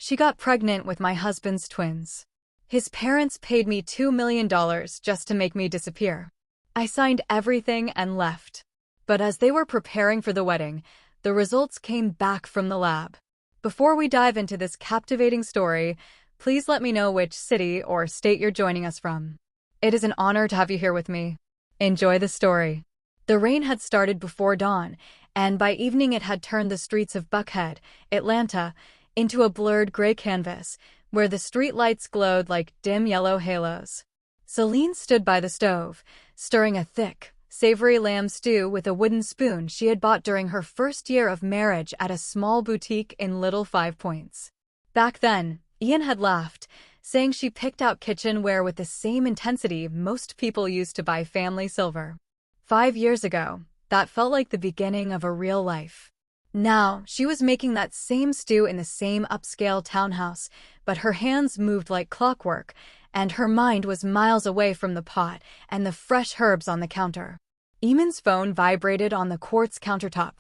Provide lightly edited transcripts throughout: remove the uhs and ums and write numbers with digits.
She got pregnant with my husband's twins. His parents paid me $2 million just to make me disappear. I signed everything and left. But as they were preparing for the wedding, the results came back from the lab. Before we dive into this captivating story, please let me know which city or state you're joining us from. It is an honor to have you here with me. Enjoy the story. The rain had started before dawn, and by evening it had turned the streets of Buckhead, Atlanta, into a blurred gray canvas, where the streetlights glowed like dim yellow halos. Celine stood by the stove, stirring a thick, savory lamb stew with a wooden spoon she had bought during her first year of marriage at a small boutique in Little Five Points. Back then, Ian had laughed, saying she picked out kitchenware with the same intensity most people used to buy family silver. 5 years ago, that felt like the beginning of a real life. Now, she was making that same stew in the same upscale townhouse, but her hands moved like clockwork, and her mind was miles away from the pot and the fresh herbs on the counter. Eamon's phone vibrated on the quartz countertop.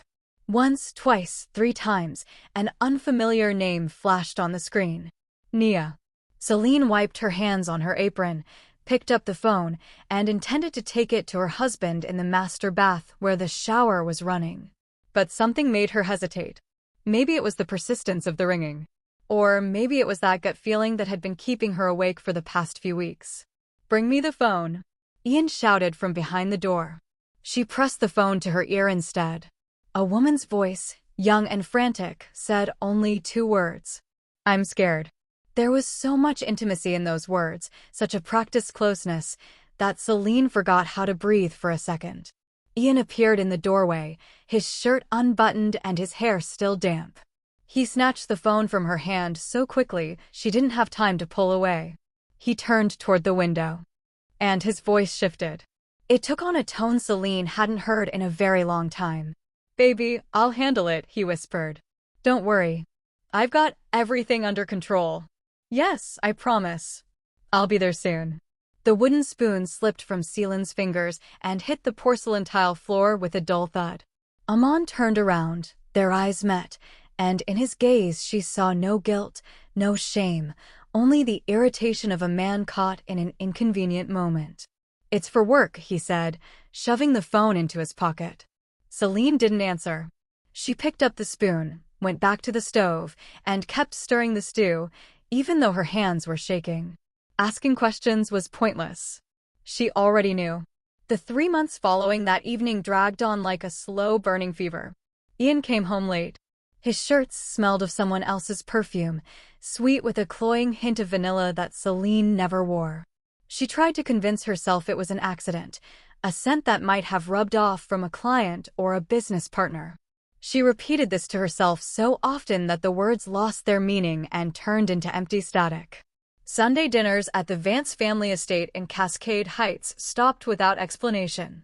Once, twice, 3 times, an unfamiliar name flashed on the screen. Nia. Celine wiped her hands on her apron, picked up the phone, and intended to take it to her husband in the master bath where the shower was running. But something made her hesitate. Maybe it was the persistence of the ringing. Or maybe it was that gut feeling that had been keeping her awake for the past few weeks. "Bring me the phone," Ian shouted from behind the door. She pressed the phone to her ear instead. A woman's voice, young and frantic, said only 2 words. "I'm scared." There was so much intimacy in those words, such a practiced closeness, that Celine forgot how to breathe for a second. Ian appeared in the doorway, his shirt unbuttoned and his hair still damp. He snatched the phone from her hand so quickly she didn't have time to pull away. He turned toward the window. And his voice shifted. It took on a tone Celine hadn't heard in a very long time. "Baby, I'll handle it," he whispered. "Don't worry. I've got everything under control. Yes, I promise. I'll be there soon." The wooden spoon slipped from Celine's fingers and hit the porcelain tile floor with a dull thud. Amon turned around, their eyes met, and in his gaze she saw no guilt, no shame, only the irritation of a man caught in an inconvenient moment. "It's for work," he said, shoving the phone into his pocket. Celine didn't answer. She picked up the spoon, went back to the stove, and kept stirring the stew, even though her hands were shaking. Asking questions was pointless. She already knew. The 3 months following that evening dragged on like a slow-burning fever. Ian came home late. His shirts smelled of someone else's perfume, sweet with a cloying hint of vanilla that Celine never wore. She tried to convince herself it was an accident, a scent that might have rubbed off from a client or a business partner. She repeated this to herself so often that the words lost their meaning and turned into empty static. Sunday dinners at the Vance family estate in Cascade Heights stopped without explanation.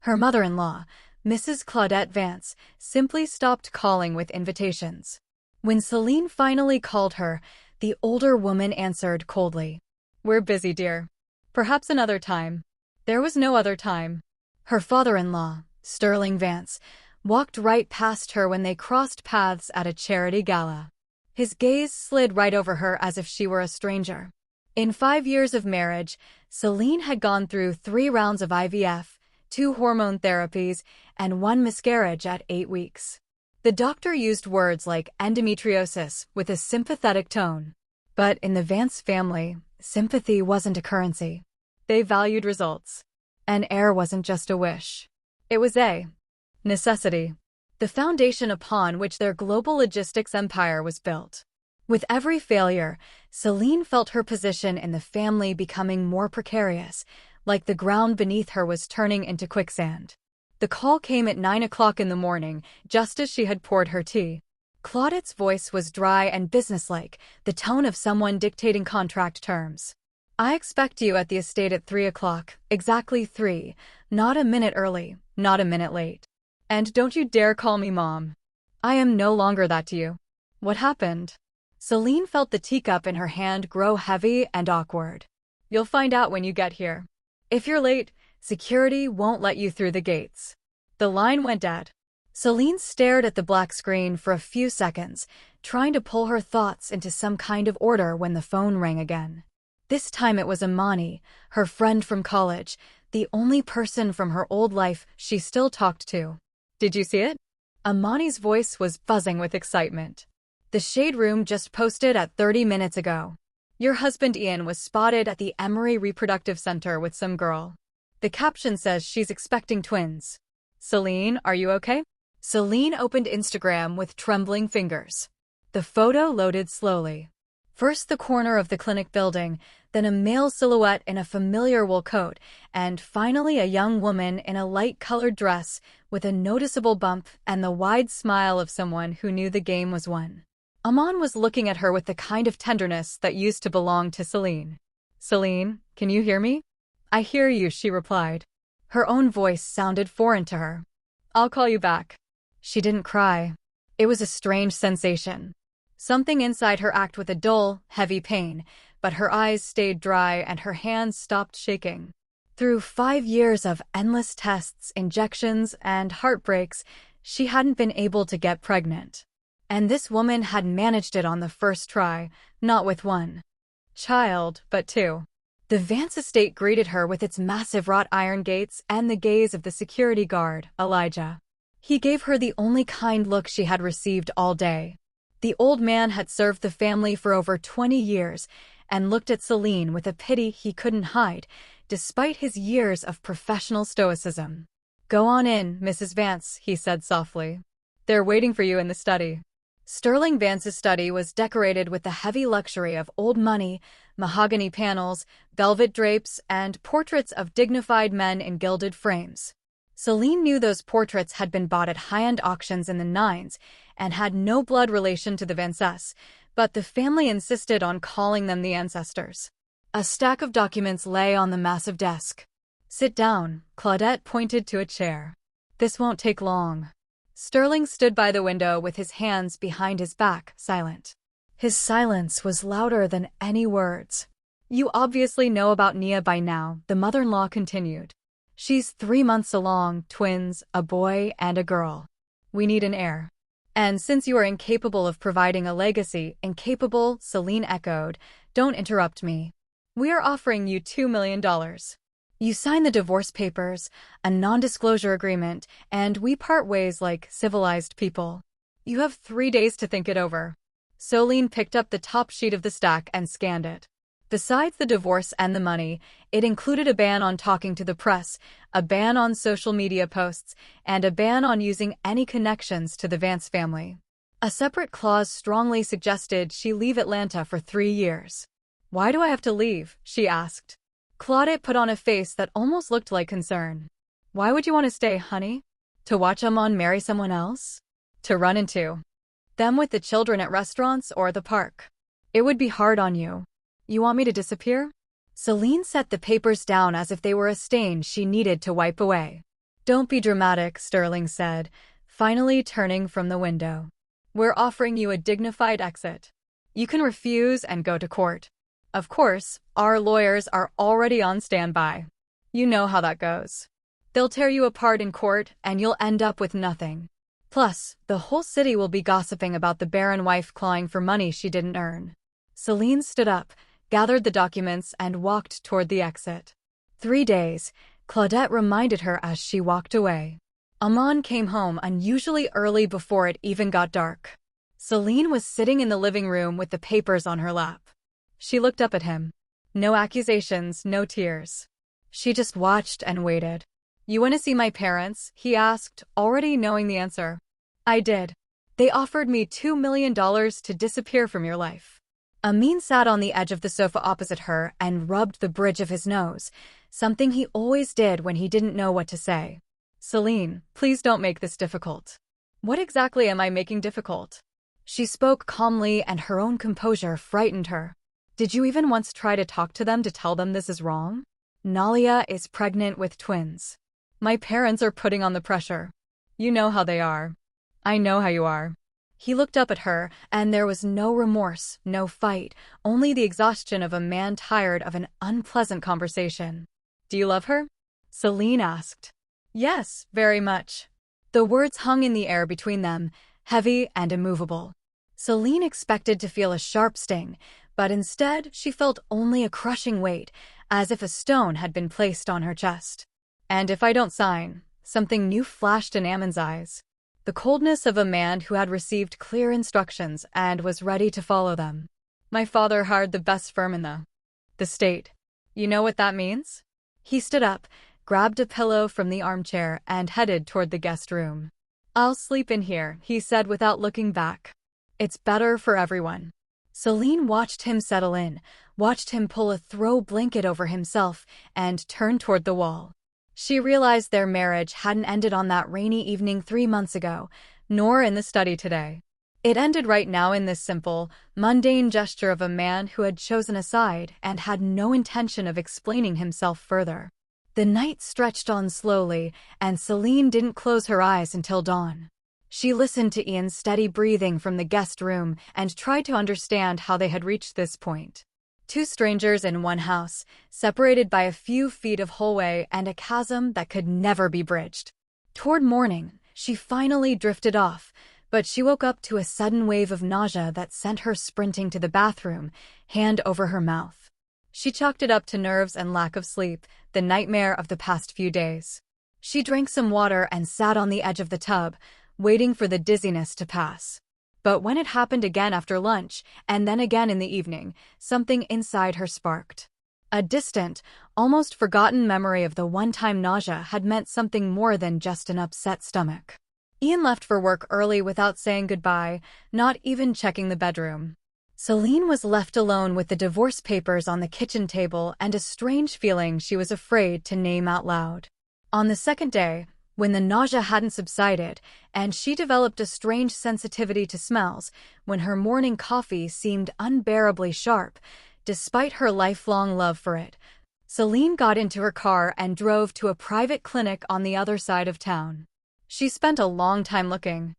Her mother-in-law, Mrs. Claudette Vance, simply stopped calling with invitations. When Celine finally called her, the older woman answered coldly. "We're busy, dear. Perhaps another time." There was no other time. Her father-in-law, Sterling Vance, walked right past her when they crossed paths at a charity gala. His gaze slid right over her as if she were a stranger. In 5 years of marriage, Celine had gone through 3 rounds of IVF, 2 hormone therapies, and 1 miscarriage at 8 weeks. The doctor used words like endometriosis with a sympathetic tone. But in the Vance family, sympathy wasn't a currency. They valued results. An heir wasn't just a wish. It was a necessity. The foundation upon which their global logistics empire was built. With every failure, Celine felt her position in the family becoming more precarious, like the ground beneath her was turning into quicksand. The call came at 9 o'clock in the morning, just as she had poured her tea. Claudette's voice was dry and businesslike, the tone of someone dictating contract terms. "I expect you at the estate at 3 o'clock, exactly 3, not a minute early, not a minute late. And don't you dare call me Mom. I am no longer that to you." What happened? Celine felt the teacup in her hand grow heavy and awkward. "You'll find out when you get here. If you're late, security won't let you through the gates." The line went dead. Celine stared at the black screen for a few seconds, trying to pull her thoughts into some kind of order when the phone rang again. This time it was Amani, her friend from college, the only person from her old life she still talked to. "Did you see it?" Amani's voice was buzzing with excitement. "The Shade Room just posted at 30 minutes ago. Your husband Ian was spotted at the Emory Reproductive Center with some girl. The caption says she's expecting twins. Celine, are you okay?" Celine opened Instagram with trembling fingers. The photo loaded slowly. First the corner of the clinic building, then a male silhouette in a familiar wool coat, and finally a young woman in a light-colored dress with a noticeable bump and the wide smile of someone who knew the game was won. Aman was looking at her with the kind of tenderness that used to belong to Celine. "Celine, can you hear me?" "I hear you," she replied. Her own voice sounded foreign to her. "I'll call you back." She didn't cry. It was a strange sensation. Something inside her acted with a dull, heavy pain, but her eyes stayed dry and her hands stopped shaking. Through 5 years of endless tests, injections, and heartbreaks, she hadn't been able to get pregnant. And this woman had managed it on the first try, not with one child, but 2. The Vance estate greeted her with its massive wrought iron gates and the gaze of the security guard, Elijah. He gave her the only kind look she had received all day. The old man had served the family for over 20 years and looked at Celine with a pity he couldn't hide, despite his years of professional stoicism. "Go on in, Mrs. Vance," he said softly. "They're waiting for you in the study." Sterling Vance's study was decorated with the heavy luxury of old money, mahogany panels, velvet drapes, and portraits of dignified men in gilded frames. Celine knew those portraits had been bought at high-end auctions in the 90s and had no blood relation to the Vances, but the family insisted on calling them the ancestors. A stack of documents lay on the massive desk. "Sit down," Claudette pointed to a chair. "This won't take long." Sterling stood by the window with his hands behind his back, silent. His silence was louder than any words. "You obviously know about Nia by now," the mother-in-law continued. "She's 3 months along, twins, a boy and a girl. We need an heir. And since you are incapable of providing a legacy," "Incapable," Celine echoed. "Don't interrupt me. We are offering you $2 million. You sign the divorce papers, a non-disclosure agreement, and we part ways like civilized people. You have 3 days to think it over." Celine picked up the top sheet of the stack and scanned it. Besides the divorce and the money, it included a ban on talking to the press, a ban on social media posts, and a ban on using any connections to the Vance family. A separate clause strongly suggested she leave Atlanta for 3 years. "Why do I have to leave?" she asked. Claudette put on a face that almost looked like concern. "Why would you want to stay, honey? To watch Amon marry someone else? To run into them with the children at restaurants or the park? It would be hard on you. You want me to disappear?" Celine set the papers down as if they were a stain she needed to wipe away. "Don't be dramatic," Sterling said, finally turning from the window. "We're offering you a dignified exit. You can refuse and go to court. Of course, our lawyers are already on standby. You know how that goes. They'll tear you apart in court and you'll end up with nothing. Plus, the whole city will be gossiping about the barren wife clawing for money she didn't earn." Celine stood up, gathered the documents, and walked toward the exit. 3 days, Claudette reminded her as she walked away. Amon came home unusually early before it even got dark. Celine was sitting in the living room with the papers on her lap. She looked up at him. No accusations, no tears. She just watched and waited. "You want to see my parents?" he asked, already knowing the answer. "I did. They offered me $2 million to disappear from your life." Amin sat on the edge of the sofa opposite her and rubbed the bridge of his nose, something he always did when he didn't know what to say. "Celine, please don't make this difficult." "What exactly am I making difficult?" She spoke calmly and her own composure frightened her. "Did you even once try to talk to them to tell them this is wrong? Nalia is pregnant with twins. My parents are putting on the pressure. You know how they are. I know how you are." He looked up at her, and there was no remorse, no fight, only the exhaustion of a man tired of an unpleasant conversation. "Do you love her?" Celine asked. "Yes, very much." The words hung in the air between them, heavy and immovable. Celine expected to feel a sharp sting, but instead she felt only a crushing weight, as if a stone had been placed on her chest. And if I don't sign, something new flashed in Ammon's eyes. The coldness of a man who had received clear instructions and was ready to follow them. My father hired the best firm in the state. You know what that means? He stood up, grabbed a pillow from the armchair, and headed toward the guest room. I'll sleep in here, he said without looking back. It's better for everyone. Celine watched him settle in, watched him pull a throw blanket over himself, and turn toward the wall. She realized their marriage hadn't ended on that rainy evening 3 months ago, nor in the study today. It ended right now in this simple, mundane gesture of a man who had chosen a side and had no intention of explaining himself further. The night stretched on slowly, and Celine didn't close her eyes until dawn. She listened to Ian's steady breathing from the guest room and tried to understand how they had reached this point. Two strangers in one house, separated by a few feet of hallway and a chasm that could never be bridged. Toward morning, she finally drifted off, but she woke up to a sudden wave of nausea that sent her sprinting to the bathroom, hand over her mouth. She chalked it up to nerves and lack of sleep, the nightmare of the past few days. She drank some water and sat on the edge of the tub, waiting for the dizziness to pass. But when it happened again after lunch, and then again in the evening, something inside her sparked. A distant, almost forgotten memory of the one-time nausea had meant something more than just an upset stomach. Ian left for work early without saying goodbye, not even checking the bedroom. Celine was left alone with the divorce papers on the kitchen table and a strange feeling she was afraid to name out loud. On the second day, when the nausea hadn't subsided, and she developed a strange sensitivity to smells, when her morning coffee seemed unbearably sharp, despite her lifelong love for it, Celine got into her car and drove to a private clinic on the other side of town. She spent a long time looking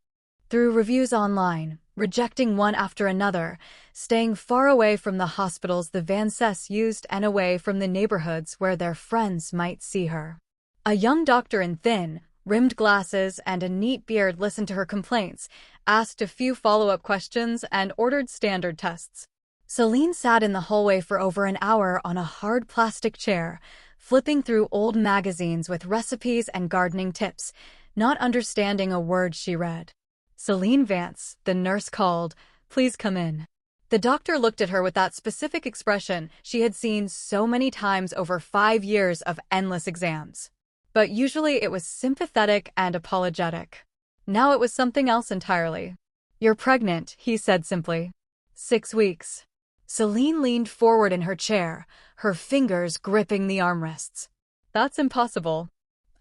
through reviews online, rejecting one after another, staying far away from the hospitals the Vances used and away from the neighborhoods where their friends might see her. A young doctor in thin, rimmed glasses and a neat beard listened to her complaints, asked a few follow-up questions, and ordered standard tests. Celine sat in the hallway for over an hour on a hard plastic chair, flipping through old magazines with recipes and gardening tips, not understanding a word she read. Celine Vance, the nurse called. Please come in. The doctor looked at her with that specific expression she had seen so many times over 5 years of endless exams. But usually it was sympathetic and apologetic. Now it was something else entirely. You're pregnant, he said simply. 6 weeks. Celine leaned forward in her chair, her fingers gripping the armrests. That's impossible.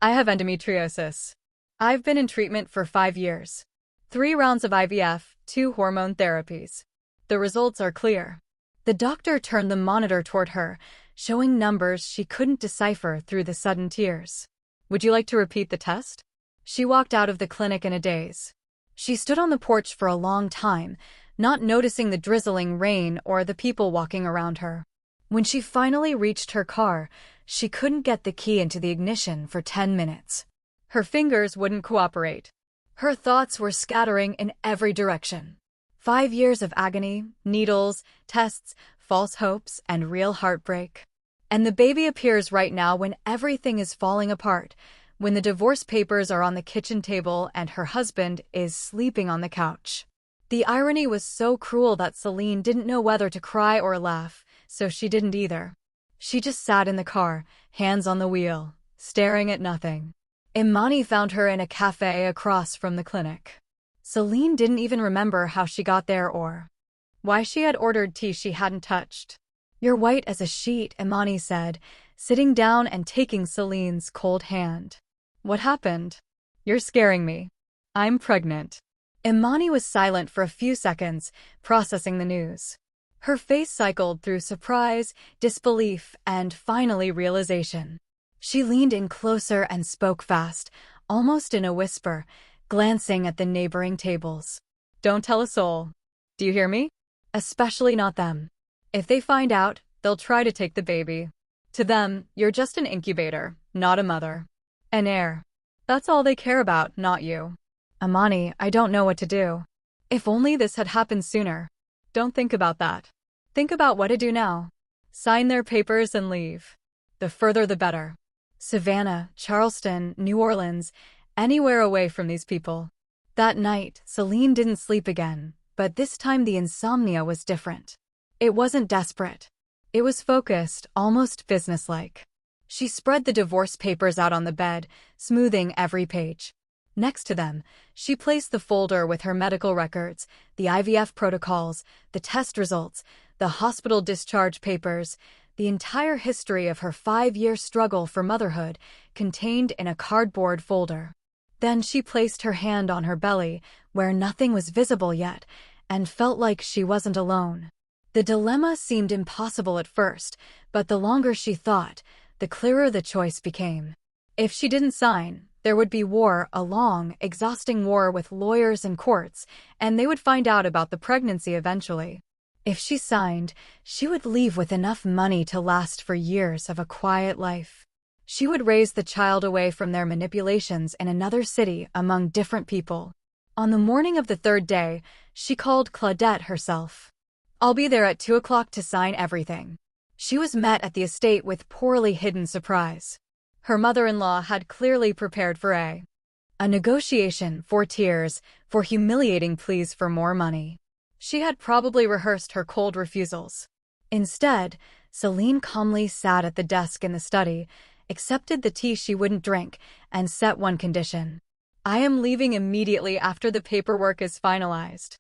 I have endometriosis. I've been in treatment for 5 years. 3 rounds of IVF, 2 hormone therapies. The results are clear. The doctor turned the monitor toward her, showing numbers she couldn't decipher through the sudden tears. Would you like to repeat the test? She walked out of the clinic in a daze. She stood on the porch for a long time, not noticing the drizzling rain or the people walking around her. When she finally reached her car, she couldn't get the key into the ignition for 10 minutes. Her fingers wouldn't cooperate. Her thoughts were scattering in every direction. 5 years of agony, needles, tests, false hopes, and real heartbreak. And the baby appears right now when everything is falling apart, when the divorce papers are on the kitchen table and her husband is sleeping on the couch. The irony was so cruel that Celine didn't know whether to cry or laugh, so she didn't either. She just sat in the car, hands on the wheel, staring at nothing. Imani found her in a cafe across from the clinic. Celine didn't even remember how she got there or why she had ordered tea she hadn't touched. You're white as a sheet, Imani said, sitting down and taking Celine's cold hand. What happened? You're scaring me. I'm pregnant. Imani was silent for a few seconds, processing the news. Her face cycled through surprise, disbelief, and finally realization. She leaned in closer and spoke fast, almost in a whisper, glancing at the neighboring tables. Don't tell a soul. Do you hear me? Especially not them. If they find out, they'll try to take the baby. To them, you're just an incubator, not a mother. An heir. That's all they care about, not you. Imani, I don't know what to do. If only this had happened sooner. Don't think about that. Think about what to do now. Sign their papers and leave. The further the better. Savannah, Charleston, New Orleans, anywhere away from these people. That night, Celine didn't sleep again, but this time the insomnia was different. It wasn't desperate. It was focused, almost businesslike. She spread the divorce papers out on the bed, smoothing every page. Next to them, she placed the folder with her medical records, the IVF protocols, the test results, the hospital discharge papers, the entire history of her 5-year struggle for motherhood contained in a cardboard folder. Then she placed her hand on her belly, where nothing was visible yet, and felt like she wasn't alone. The dilemma seemed impossible at first, but the longer she thought, the clearer the choice became. If she didn't sign, there would be war, a long, exhausting war with lawyers and courts, and they would find out about the pregnancy eventually. If she signed, she would leave with enough money to last for years of a quiet life. She would raise the child away from their manipulations in another city among different people. On the morning of the third day, she called Claudette herself. "I'll be there at 2 o'clock to sign everything." She was met at the estate with poorly hidden surprise. Her mother-in-law had clearly prepared for a negotiation, for tears, for humiliating pleas for more money. She had probably rehearsed her cold refusals. Instead, Celine calmly sat at the desk in the study, accepted the tea she wouldn't drink, and set one condition. "I am leaving immediately after the paperwork is finalized.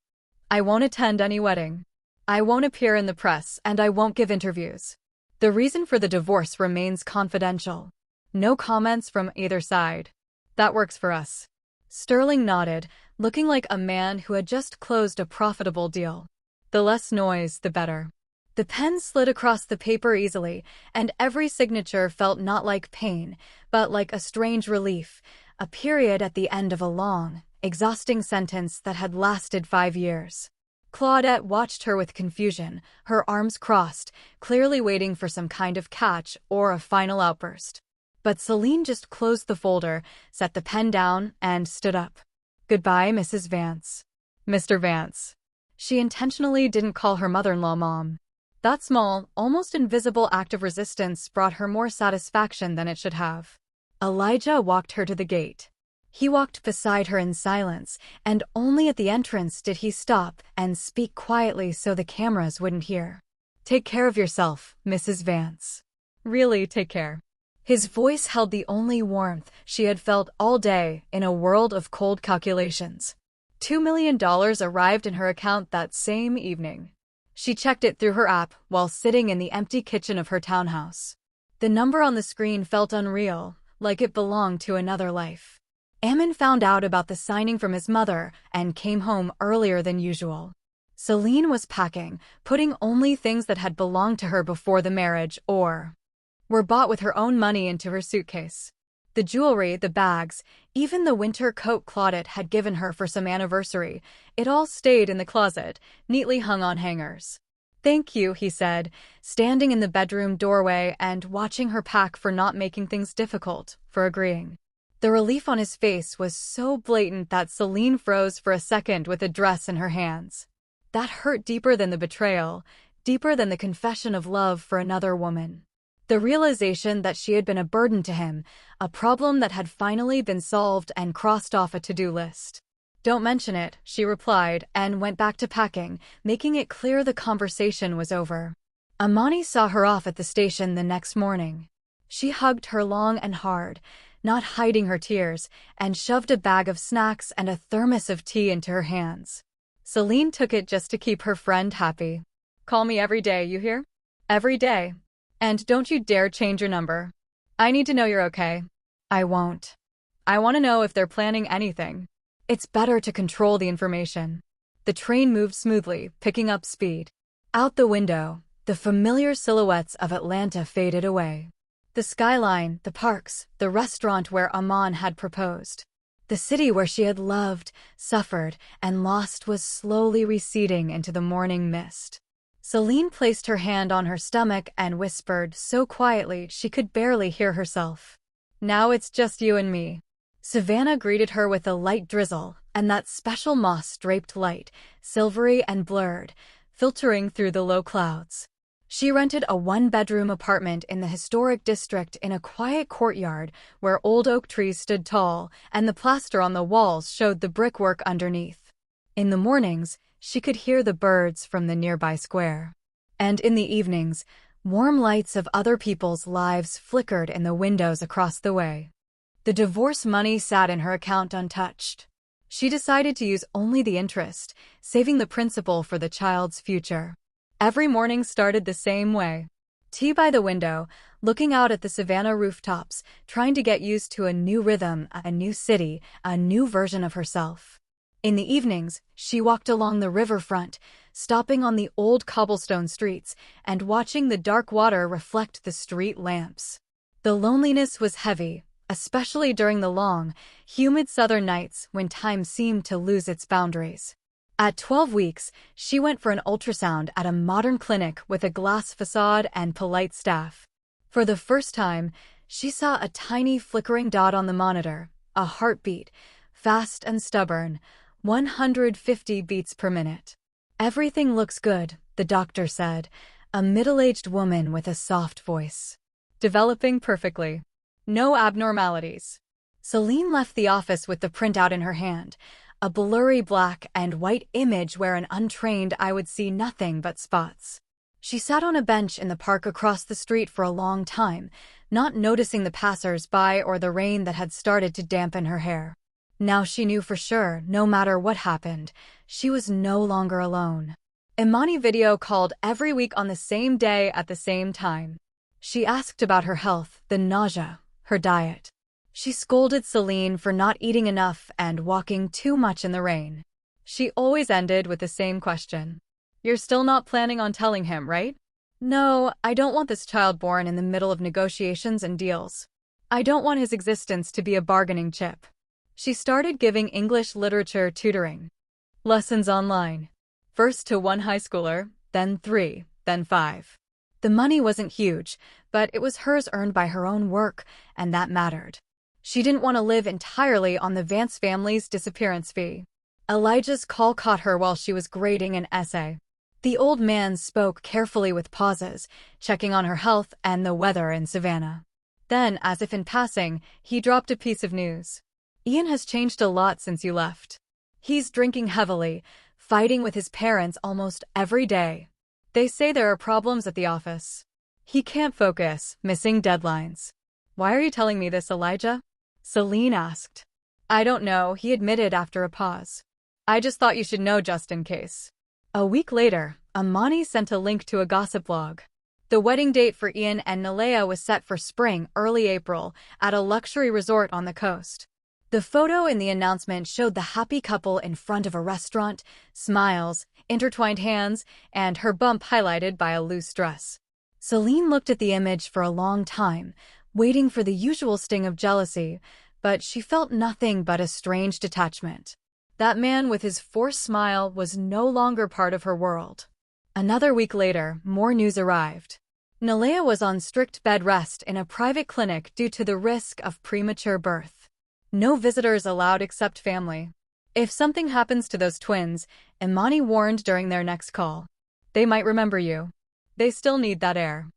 I won't attend any wedding. I won't appear in the press, and I won't give interviews. The reason for the divorce remains confidential. No comments from either side." "That works for us." Sterling nodded, looking like a man who had just closed a profitable deal. The less noise, the better. The pen slid across the paper easily, and every signature felt not like pain, but like a strange relief, a period at the end of a long, exhausting sentence that had lasted 5 years. Claudette watched her with confusion, her arms crossed, clearly waiting for some kind of catch or a final outburst. But Celine just closed the folder, set the pen down, and stood up. "Goodbye, Mrs. Vance." "Mr. Vance." She intentionally didn't call her mother-in-law Mom. That small, almost invisible act of resistance brought her more satisfaction than it should have. Elijah walked her to the gate. He walked beside her in silence, and only at the entrance did he stop and speak quietly so the cameras wouldn't hear. "Take care of yourself, Mrs. Vance. Really take care." His voice held the only warmth she had felt all day in a world of cold calculations. $2 million arrived in her account that same evening. She checked it through her app while sitting in the empty kitchen of her townhouse. The number on the screen felt unreal, like it belonged to another life. Ammon found out about the signing from his mother and came home earlier than usual. Celine was packing, putting only things that had belonged to her before the marriage or were bought with her own money into her suitcase. The jewelry, the bags, even the winter coat Claudette had given her for some anniversary, it all stayed in the closet, neatly hung on hangers. "Thank you," he said, standing in the bedroom doorway and watching her pack, for not making things difficult, for agreeing. The relief on his face was so blatant that Celine froze for a second with the dress in her hands. That hurt deeper than the betrayal, deeper than the confession of love for another woman. The realization that she had been a burden to him, a problem that had finally been solved and crossed off a to-do list. "Don't mention it," she replied, and went back to packing, making it clear the conversation was over. Amani saw her off at the station the next morning. She hugged her long and hard, not hiding her tears, and shoved a bag of snacks and a thermos of tea into her hands. Celine took it just to keep her friend happy. "Call me every day, you hear? Every day. And don't you dare change your number. I need to know you're okay." "I won't. I want to know if they're planning anything. It's better to control the information." The train moved smoothly, picking up speed. Out the window, the familiar silhouettes of Atlanta faded away. The skyline, the parks, the restaurant where Amon had proposed. The city where she had loved, suffered, and lost was slowly receding into the morning mist. Celine placed her hand on her stomach and whispered so quietly she could barely hear herself. "Now it's just you and me." Savannah greeted her with a light drizzle and that special moss-draped light, silvery and blurred, filtering through the low clouds. She rented a one-bedroom apartment in the historic district in a quiet courtyard where old oak trees stood tall and the plaster on the walls showed the brickwork underneath. In the mornings, she could hear the birds from the nearby square. And in the evenings, warm lights of other people's lives flickered in the windows across the way. The divorce money sat in her account untouched. She decided to use only the interest, saving the principal for the child's future. Every morning started the same way. Tea by the window, looking out at the Savannah rooftops, trying to get used to a new rhythm, a new city, a new version of herself. In the evenings, she walked along the riverfront, stopping on the old cobblestone streets and watching the dark water reflect the street lamps. The loneliness was heavy, especially during the long, humid southern nights when time seemed to lose its boundaries. At 12 weeks, she went for an ultrasound at a modern clinic with a glass facade and polite staff. For the first time, she saw a tiny flickering dot on the monitor, a heartbeat, fast and stubborn, 150 beats per minute. "Everything looks good," the doctor said, a middle-aged woman with a soft voice. "Developing perfectly. No abnormalities." Celine left the office with the printout in her hand, a blurry black and white image where an untrained eye would see nothing but spots. She sat on a bench in the park across the street for a long time, not noticing the passers-by or the rain that had started to dampen her hair. Now she knew for sure, no matter what happened, she was no longer alone. Imani video called every week on the same day at the same time. She asked about her health, the nausea, her diet. She scolded Celine for not eating enough and walking too much in the rain. She always ended with the same question. "You're still not planning on telling him, right?" "No, I don't want this child born in the middle of negotiations and deals. I don't want his existence to be a bargaining chip." She started giving English literature tutoring. Lessons online. First to one high schooler, then 3, then 5. The money wasn't huge, but it was hers earned by her own work, and that mattered. She didn't want to live entirely on the Vance family's disappearance fee. Elijah's call caught her while she was grading an essay. The old man spoke carefully with pauses, checking on her health and the weather in Savannah. Then, as if in passing, he dropped a piece of news. "Ian has changed a lot since you left. He's drinking heavily, fighting with his parents almost every day. They say there are problems at the office. He can't focus, missing deadlines." "Why are you telling me this, Elijah?" Celine asked. "I don't know," he admitted after a pause. "I just thought you should know just in case." A week later, Imani sent a link to a gossip blog. The wedding date for Ian and Nalea was set for spring, early April, at a luxury resort on the coast. The photo in the announcement showed the happy couple in front of a restaurant, smiles, intertwined hands, and her bump highlighted by a loose dress. Celine looked at the image for a long time, waiting for the usual sting of jealousy, but she felt nothing but a strange detachment. That man with his forced smile was no longer part of her world. Another week later, more news arrived. Nalea was on strict bed rest in a private clinic due to the risk of premature birth. No visitors allowed except family. "If something happens to those twins," Imani warned during their next call, "they might remember you. They still need that air."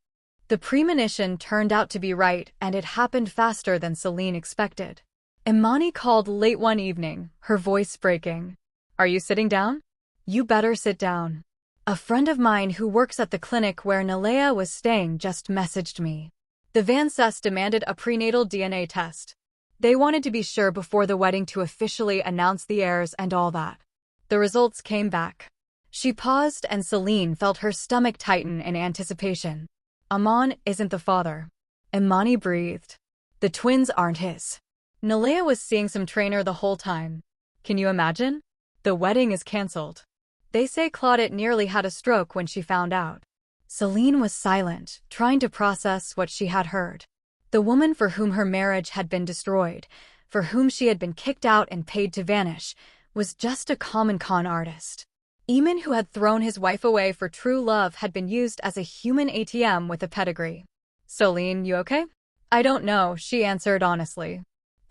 The premonition turned out to be right, and it happened faster than Celine expected. Imani called late one evening, her voice breaking. "Are you sitting down?" "You better sit down. A friend of mine who works at the clinic where Nalea was staying just messaged me. The Vances demanded a prenatal DNA test. They wanted to be sure before the wedding to officially announce the heirs and all that." The results came back. She paused and Celine felt her stomach tighten in anticipation. "Aman isn't the father." Imani breathed. "The twins aren't his. Nalea was seeing some trainer the whole time. Can you imagine? The wedding is cancelled. They say Claudette nearly had a stroke when she found out." Celine was silent, trying to process what she had heard. The woman for whom her marriage had been destroyed, for whom she had been kicked out and paid to vanish, was just a common con artist. Eamon, who had thrown his wife away for true love, had been used as a human ATM with a pedigree. "Celine, you okay?" "I don't know," she answered honestly.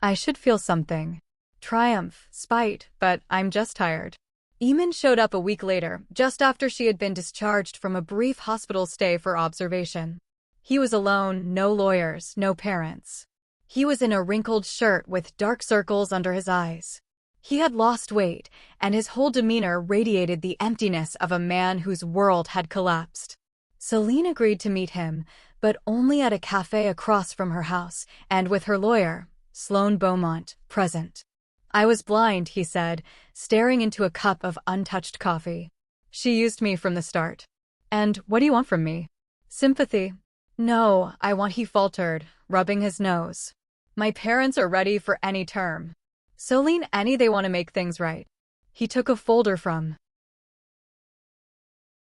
I should feel something. Triumph, spite, but I'm just tired. Eamon showed up a week later, just after she had been discharged from a brief hospital stay for observation. He was alone, no lawyers, no parents. He was in a wrinkled shirt with dark circles under his eyes. He had lost weight, and his whole demeanor radiated the emptiness of a man whose world had collapsed. Celine agreed to meet him, but only at a cafe across from her house, and with her lawyer, Sloane Beaumont, present. I was blind, he said, staring into a cup of untouched coffee. She used me from the start. And what do you want from me? Sympathy. No, he faltered, rubbing his nose. My parents are ready for any term. Celine, they want to make things right. He took a folder from